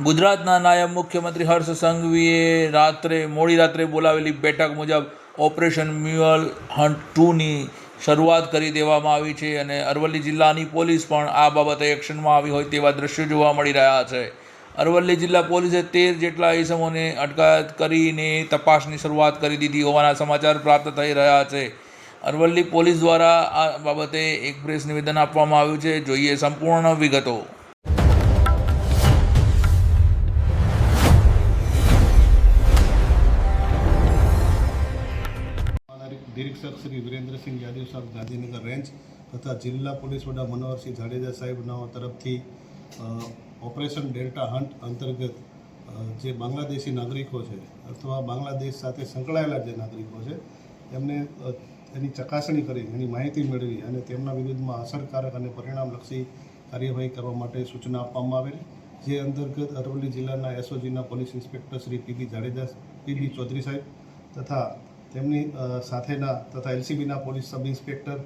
ગુજરાતના નાયબ મુખ્યમંત્રી હર્ષ સંઘવીએ મોડી રાત્રે બોલાવેલી બેઠક મુજબ ઓપરેશન મ્યુઅલ હન્ટ 2ની શરૂઆત કરી દેવામાં આવી છે અને અરવલ્લી જિલ્લાની પોલીસ પણ આ બાબતે એક્શનમાં આવી હોય તેવા દ્રશ્યો જોવા મળી રહ્યા છે. અરવલ્લી જિલ્લા પોલીસે 13 જેટલા ઇસમોને અટકાયત કરીને તપાસની શરૂઆત કરી દીધી હોવાના સમાચાર પ્રાપ્ત થઈ રહ્યા છે. અરવલ્લી પોલીસ દ્વારા આ બાબતે એક પ્રેસ નિવેદન આપવામાં આવ્યું છે. જોઈએ સંપૂર્ણ વિગતો. નિરીક્ષક શ્રી વિરેન્દ્રસિંહ યાદવ સાહેબ ગાંધીનગર રેન્જ તથા જિલ્લા પોલીસ વડા મનોહરસિંહ જાડેજા સાહેબના તરફથી ઓપરેશન ડેલ્ટા હન્ટ અંતર્ગત જે બાંગ્લાદેશી નાગરિકો છે અથવા બાંગ્લાદેશ સાથે સંકળાયેલા જે નાગરિકો છે એમને એની ચકાસણી કરી એની માહિતી મેળવી અને તેમના વિરુદ્ધમાં અસરકારક અને પરિણામલક્ષી કાર્યવાહી કરવા માટે સૂચના આપવામાં આવેલી, જે અંતર્ગત અરવલ્લી જિલ્લાના એસઓજીના police inspector Shri PB Chaudhari સાહેબ તથા તેમની સાથેના તથા એલસીબીના police sub inspector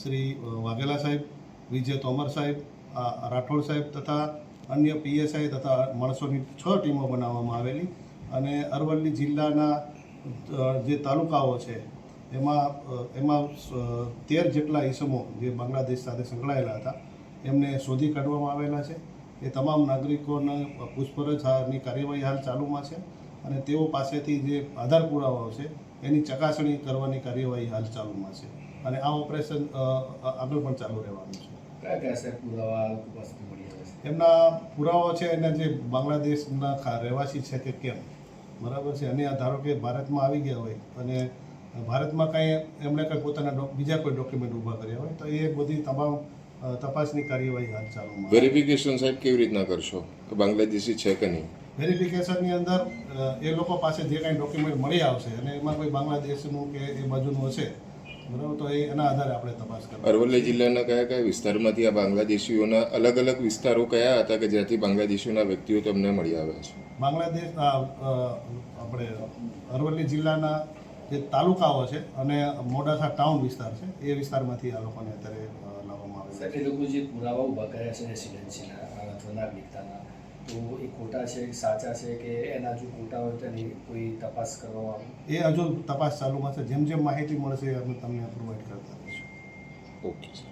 Shri Vaghela સાહેબ, વિજય તોમર સાહેબ, રાઠોડ સાહેબ તથા અન્ય પીએસઆઈ તથા માણસોની 6 ટીમો બનાવવામાં આવેલી અને અરવલ્લી જિલ્લાના જે તાલુકાઓ છે એમાં 13 જેટલા ઇસમો જે બાંગ્લાદેશ સાથે સંકળાયેલા હતા એમને શોધી કાઢવામાં આવેલા છે. એ તમામ નાગરિકોને પૂછપરછની કાર્યવાહી હાલ ચાલુમાં છે અને તેઓ પાસેથી જે આધાર પુરાવાઓ છે એની ચકાસણી કરવાની કાર્યવાહી હાલ ચાલુમાં છે અને આ ઓપરેશન આગળ પણ ચાલુ રહેવાનું છે. કયા પુરાવા એમના પુરાવાઓ છે એના જે બાંગ્લાદેશના રહેવાસી છે કે કેમ, બરાબર છે, અને ધારો કે ભારતમાં આવી ગયા હોય અને ભારતમાં કાંઈ એમણે કંઈ પોતાના બીજા કોઈ ડોક્યુમેન્ટ ઊભા કર્યા હોય તો એ બધી તમામ તપાસની કાર્યવાહી હાલ ચાલુમાં. વેરિફિકેશન સાહેબ કેવી રીતના કરશો કે બાંગ્લાદેશી છે કે નહીં? વેરિફિકેશનની અંદર એ લોકો પાસે જે કાંઈ ડોક્યુમેન્ટ મળી આવશે અને એમાં કોઈ બાંગ્લાદેશનું કે એ બાજુનું હશે, બરાબર, તો એના આધારે આપણે તપાસ કરવી. અરવલ્લી જિલ્લાના કયા કયા વિસ્તારમાંથી આ બાંગ્લાદેશીઓના અલગ અલગ વિસ્તારો કયા હતા કે જ્યાંથી બાંગ્લાદેશીઓના વ્યક્તિઓ તમને મળી આવ્યા છે? બાંગ્લાદેશ આપણે અરવલ્લી જિલ્લાના જે તાલુકાઓ છે અને મોડાસા ટાઉન વિસ્તાર છે એ વિસ્તારમાંથી આ લોકોને અત્યારે લાવવામાં આવે છે. એ લોકો જે પુરાવા ઊભા કર્યા છે રેસિડેન્સીના અથવા નાગરિકતાના, તો એ ખોટા છે, સાચા છે કે એના જો ખોટા હોય તેની કોઈ તપાસ કરવામાં આવે? એ હજુ તપાસ ચાલુમાં છે. જેમ જેમ માહિતી મળશે અમે તમને પ્રોવાઈડ કરતા રહીશું. Okay sir.